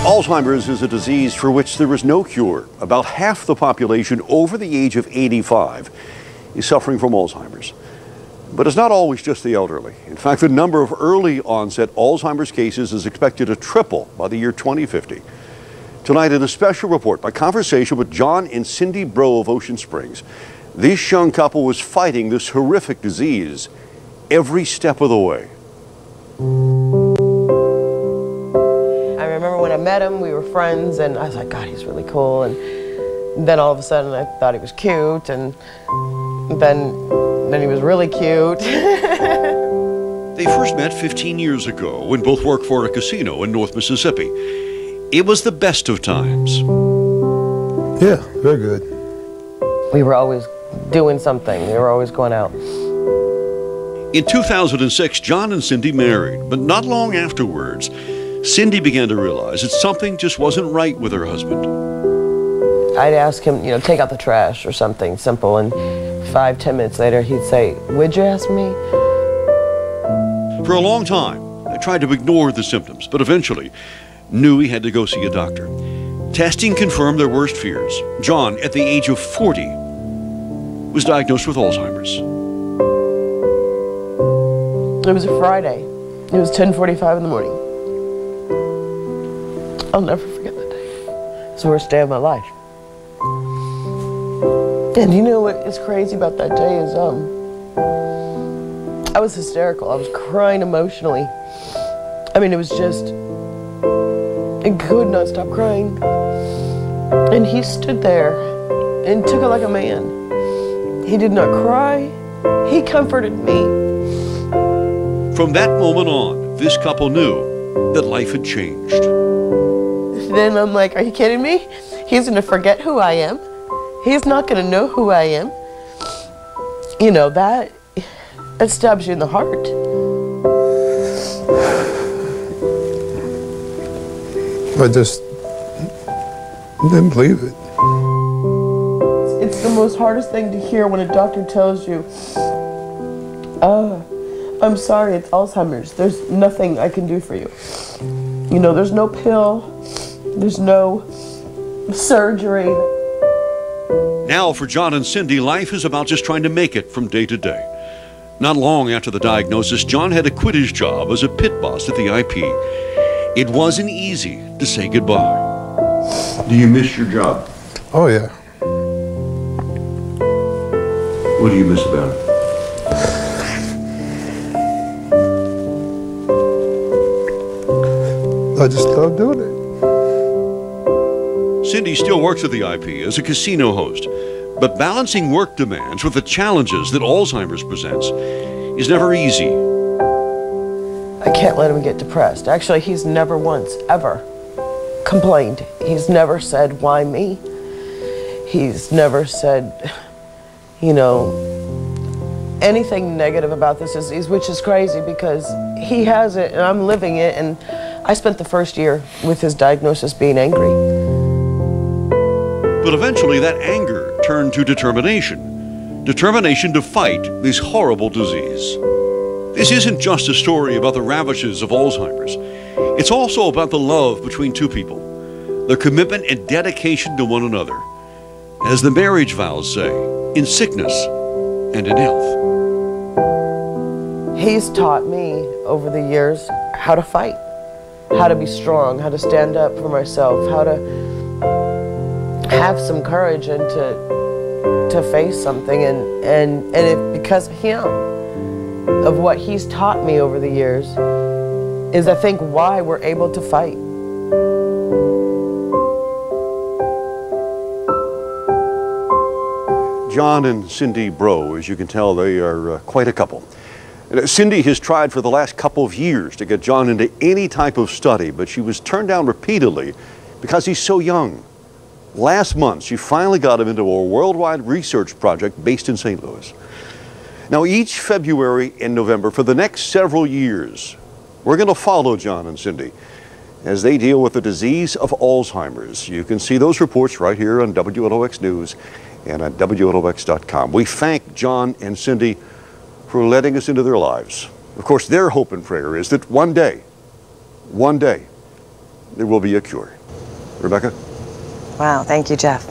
Alzheimer's is a disease for which there is no cure. About half the population over the age of 85 is suffering from Alzheimer's. But it's not always just the elderly. In fact, the number of early onset Alzheimer's cases is expected to triple by the year 2050. Tonight, in a special report, my conversation with John and Cindy Bro of Ocean Springs. This young couple was fighting this horrific disease every step of the way. I remember when I met him, we were friends, and I was like, God, he's really cool. And then all of a sudden, I thought he was cute, and then he was really cute. They first met 15 years ago when both worked for a casino in North Mississippi. It was the best of times. Yeah, very good. We were always doing something. We were always going out. In 2006, John and Cindy married, but not long afterwards, Cindy began to realize that something just wasn't right with her husband. I'd ask him, take out the trash or something simple, and 5-10 minutes later, he'd say, "Would you ask me?" For a long time, I tried to ignore the symptoms, but eventually knew he had to go see a doctor. Testing confirmed their worst fears. John, at the age of 40, was diagnosed with Alzheimer's. It was a Friday. It was 10:45 in the morning. I'll never forget that day. It's the worst day of my life. And you know what is crazy about that day is I was hysterical. I was crying emotionally. I mean, it was just, I could not stop crying. And he stood there and took it like a man. He did not cry. He comforted me. From that moment on, this couple knew that life had changed. Then I'm like, are you kidding me? He's going to forget who I am. He's not going to know who I am. That stabs you in the heart. I just didn't believe it. It's the most hardest thing to hear when a doctor tells you, I'm sorry, it's Alzheimer's. There's nothing I can do for you. There's no pill. There's no surgery. Now for John and Cindy, life is about just trying to make it from day to day. Not long after the diagnosis, John had to quit his job as a pit boss at the IP. It wasn't easy to say goodbye. Do you miss your job? Oh, yeah. What do you miss about it? I just love doing it. Cindy still works at the IP as a casino host, but balancing work demands with the challenges that Alzheimer's presents is never easy. I can't let him get depressed. Actually, he's never once, ever complained. He's never said, why me? He's never said, anything negative about this disease, which is crazy because he has it and I'm living it, and I spent the first year with his diagnosis being angry. But eventually that anger turned to determination. Determination to fight this horrible disease. This isn't just a story about the ravages of Alzheimer's. It's also about the love between two people, their commitment and dedication to one another. As the marriage vows say, in sickness and in health. He's taught me over the years how to fight, how to be strong, how to stand up for myself, how to have some courage and to face something, and because of him, of what he's taught me over the years, is I think why we're able to fight. John and Cindy Bro, as you can tell, they are quite a couple. Cindy has tried for the last couple of years to get John into any type of study, but she was turned down repeatedly because he's so young. Last month, she finally got him into a worldwide research project based in St. Louis. Now, each February and November for the next several years, we're going to follow John and Cindy as they deal with the disease of Alzheimer's. You can see those reports right here on WLOX News and at WLOX.com. We thank John and Cindy for letting us into their lives. Of course, their hope and prayer is that one day, there will be a cure. Rebecca? Wow, thank you, Jeff.